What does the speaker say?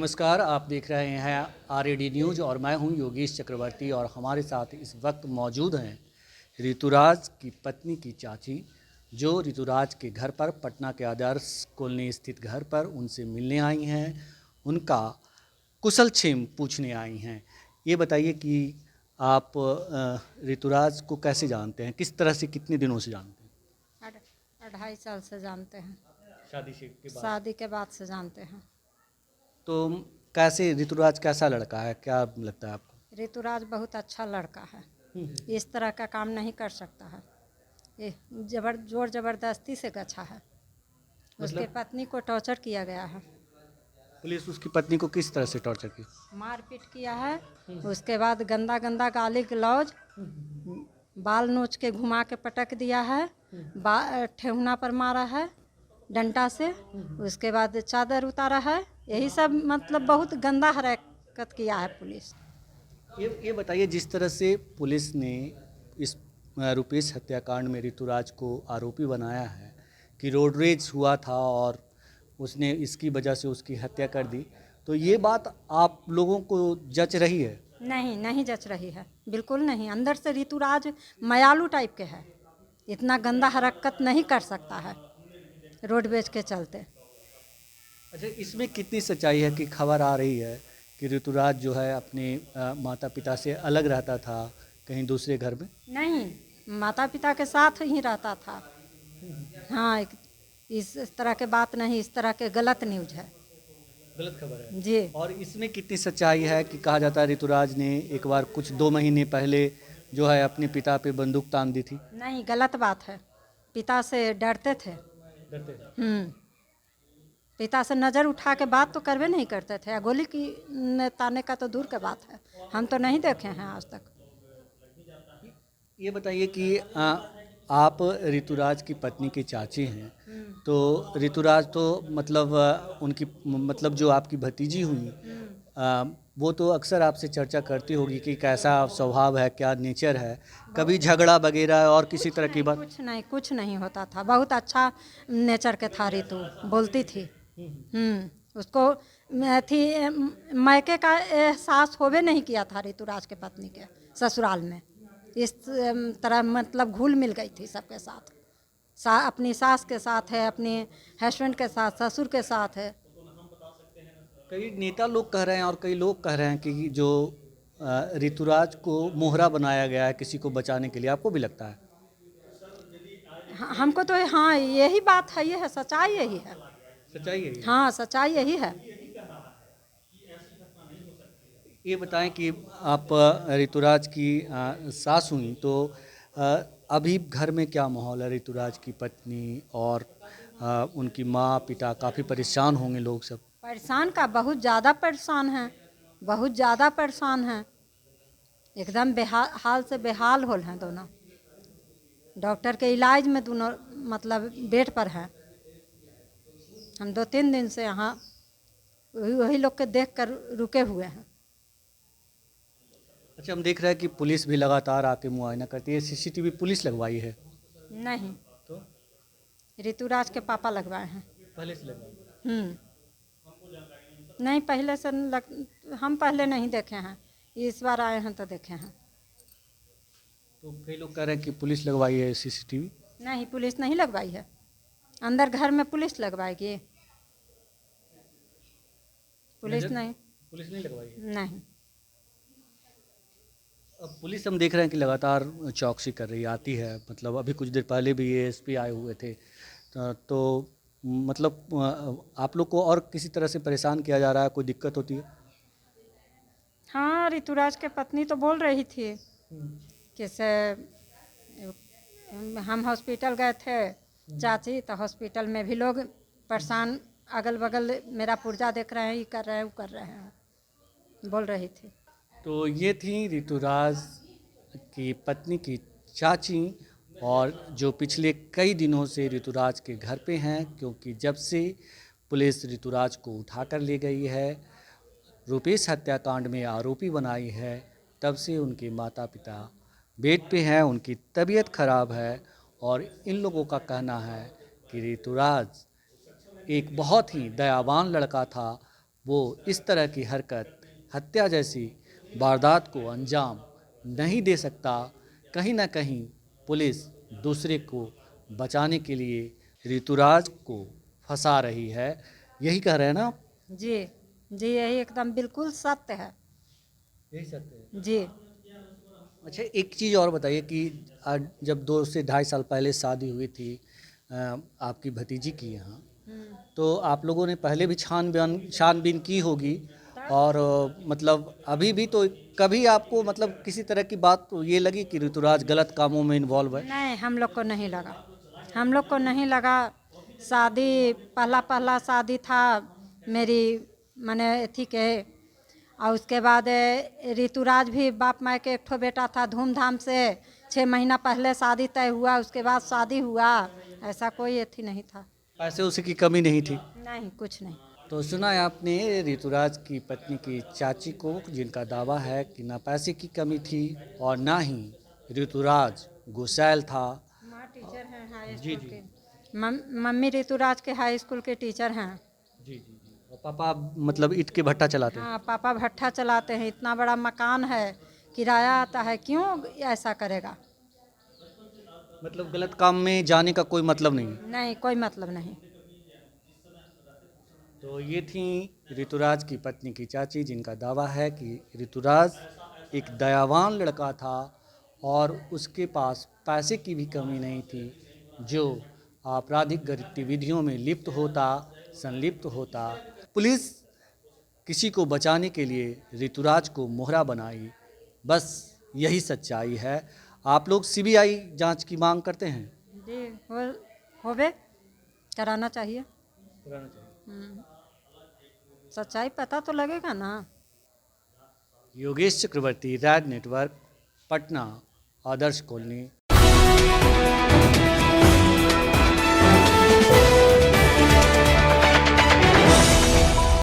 नमस्कार, आप देख रहे हैं आरएडी न्यूज़ और मैं हूं योगेश चक्रवर्ती और हमारे साथ इस वक्त मौजूद हैं ऋतुराज की पत्नी की चाची, जो ऋतुराज के घर पर पटना के आदर्श कॉलोनी स्थित घर पर उनसे मिलने आई हैं, उनका कुशलक्षेम पूछने आई हैं। ये बताइए कि आप ऋतुराज को कैसे जानते हैं, किस तरह से, कितने दिनों से जानते हैं? 2.5 साल से जानते हैं। शादी से के बाद। शादी के बाद से जानते हैं। तो कैसे ऋतुराज कैसा लड़का है, क्या लगता है आपको? ऋतुराज बहुत अच्छा लड़का है। हम्म। इस तरह का काम नहीं कर सकता है। ये जोर ज़बरदस्ती से गछा है। उसके मतलब पत्नी को टॉर्चर किया गया है। पुलिस उसकी पत्नी को किस तरह से टॉर्चर की? मारपीट किया है। उसके बाद गंदा गंदा गाली गलौज, बाल नोच के घुमा के पटक दिया है। ठेहुना पर मारा है डंडा से। उसके बाद चादर उतारा है। यही सब मतलब बहुत गंदा हरकत किया है पुलिस। ये बताइए, जिस तरह से पुलिस ने इस रुपेश हत्याकांड में ऋतुराज को आरोपी बनाया है कि रोड रेज हुआ था और उसने इसकी वजह से उसकी हत्या कर दी, तो ये बात आप लोगों को जच रही है? नहीं, नहीं जच रही है, बिल्कुल नहीं। अंदर से ऋतुराज मायालू टाइप के है। इतना गंदा हरकत नहीं कर सकता है रोड बेच के चलते। अच्छा, इसमें कितनी सच्चाई है कि खबर आ रही है कि ऋतुराज जो है अपने माता पिता से अलग रहता था कहीं दूसरे घर में? नहीं, माता पिता के साथ ही रहता था। हाँ, इस तरह के बात नहीं, इस तरह के गलत न्यूज है। गलत खबर है। जी। और इसमें कितनी सच्चाई है कि कहा जाता है ऋतुराज ने एक बार कुछ 2 महीने पहले जो है अपने पिता पे बंदूक तान दी थी? नहीं, गलत बात है। पिता से डरते थे। डरते थे। पिता से नज़र उठा के बात तो करवे नहीं करते थे। गोली की ताने का तो दूर की बात है। हम तो नहीं देखे हैं आज तक। ये बताइए कि आप ऋतुराज की पत्नी की चाची हैं, तो ऋतुराज तो मतलब उनकी मतलब जो आपकी भतीजी हुई, वो तो अक्सर आपसे चर्चा करती होगी कि कैसा स्वभाव है, क्या नेचर है, कभी झगड़ा वगैरह और किसी तरह की बात? कुछ नहीं होता था। बहुत अच्छा नेचर के था ऋतु, बोलती थी। उसको थी मायके का एहसास होवे नहीं किया था ऋतुराज के पत्नी के ससुराल में। इस तरह मतलब घुल मिल गई थी सबके साथ। अपनी सास के साथ है, अपने हस्बैंड के साथ, ससुर के साथ है। कई नेता लोग कह रहे हैं और कई लोग कह रहे हैं कि जो ऋतुराज को मोहरा बनाया गया है किसी को बचाने के लिए, आपको भी लगता है? हमको तो हाँ, यही बात है, ये है सच्चाई, यही है। सच्चाई है ये? हाँ, सच्चाई यही है। ये बताएं कि आप ऋतुराज की सास हुई, तो अभी घर में क्या माहौल है? ऋतुराज की पत्नी और उनकी माँ पिता काफ़ी परेशान होंगे लोग सब। परेशान का बहुत ज़्यादा परेशान हैं। बहुत ज़्यादा परेशान हैं। एकदम हाल से बेहाल होल हैं दोनों। डॉक्टर के इलाज में दोनों मतलब बेड पर हैं। हम 2-3 दिन से यहाँ वही लोग के देख कर रुके हुए हैं। अच्छा, हम देख रहे हैं कि पुलिस भी लगातार आके मुआयना करती है। सीसीटीवी पुलिस लगवाई है? नहीं, तो ऋतुराज के पापा लगवाए हैं। पहले से लगवाई? नहीं, पहले से हम पहले नहीं देखे हैं। इस बार आए हैं तो देखे हैं। तो कई लोग कह रहे हैं कि पुलिस लगवाई है सीसीटीवी। नहीं, पुलिस नहीं लगवाई है। अंदर घर में पुलिस लगवाएगी? पुलिस नहीं। पुलिस नहीं लगवाई है। नहीं। अब पुलिस हम देख रहे हैं कि लगातार चौकसी कर रही आती है, मतलब अभी कुछ देर पहले भी एएसपी आए हुए थे, तो मतलब आप लोग को और किसी तरह से परेशान किया जा रहा है, कोई दिक्कत होती है? हाँ, ऋतुराज के पत्नी तो बोल रही थी कि से हम हॉस्पिटल गए थे चाची, तो हॉस्पिटल में भी लोग परेशान, अगल बगल मेरा पुर्जा देख रहे हैं, ये कर रहे हैं, वो कर रहे हैं, बोल रही थी। तो ये थी ऋतुराज की पत्नी की चाची, और जो पिछले कई दिनों से ऋतुराज के घर पे हैं, क्योंकि जब से पुलिस ऋतुराज को उठाकर ले गई है, रुपेश हत्याकांड में आरोपी बनाई है, तब से उनके माता पिता बेड पे हैं, उनकी तबीयत खराब है। और इन लोगों का कहना है कि ऋतुराज एक बहुत ही दयावान लड़का था वो इस तरह की हरकत, हत्या जैसी वारदात को अंजाम नहीं दे सकता। कहीं ना कहीं पुलिस दूसरे को बचाने के लिए ऋतुराज को फंसा रही है। यही कह रहे हैं ना आप? जी जी, यही एकदम बिल्कुल सत्य है। यही सत्य है। जी। अच्छा, एक चीज़ और बताइए कि जब 2 से ढाई साल पहले शादी हुई थी आपकी भतीजी की यहाँ, तो आप लोगों ने पहले भी छानबीन की होगी और मतलब अभी भी तो कभी आपको मतलब किसी तरह की बात तो ये लगी कि ऋतुराज गलत कामों में इन्वॉल्व है? नहीं, हम लोग को नहीं लगा, हम लोग को नहीं लगा। शादी पहला शादी था मेरी, मैंने अथी के, और उसके बाद ऋतुराज भी बाप माई के एक ठो बेटा था। धूमधाम से 6 महीना पहले शादी तय हुआ, उसके बाद शादी हुआ, ऐसा कोई अथी नहीं था। पैसे उसे की कमी नहीं थी? नहीं, कुछ नहीं। तो सुना है आपने ऋतुराज की पत्नी की चाची को, जिनका दावा है कि ना पैसे की कमी थी और ना ही ऋतुराज गुस्सैल था। माँ टीचर हैं हाई जी, स्कूल जी। के। मम्मी ऋतुराज के हाई स्कूल के टीचर हैं। जी, जी, जी। और पापा मतलब ईंट के भट्टा चलाते हैं? हाँ, पापा भट्ठा चलाते हैं। इतना बड़ा मकान है, किराया आता है, क्यों ऐसा करेगा? मतलब गलत काम में जाने का कोई मतलब नहीं है। नहीं, कोई मतलब नहीं। तो ये थी ऋतुराज की पत्नी की चाची, जिनका दावा है कि ऋतुराज एक दयावान लड़का था और उसके पास पैसे की भी कमी नहीं थी, जो आपराधिक गतिविधियों में संलिप्त होता। पुलिस किसी को बचाने के लिए ऋतुराज को मोहरा बनाई, बस यही सच्चाई है। आप लोग सीबीआई जांच की मांग करते हैं? जी, होवे कराना चाहिए। सच्चाई पता तो लगेगा ना। योगेश चक्रवर्ती, राज नेटवर्क, पटना, आदर्श कॉलोनी।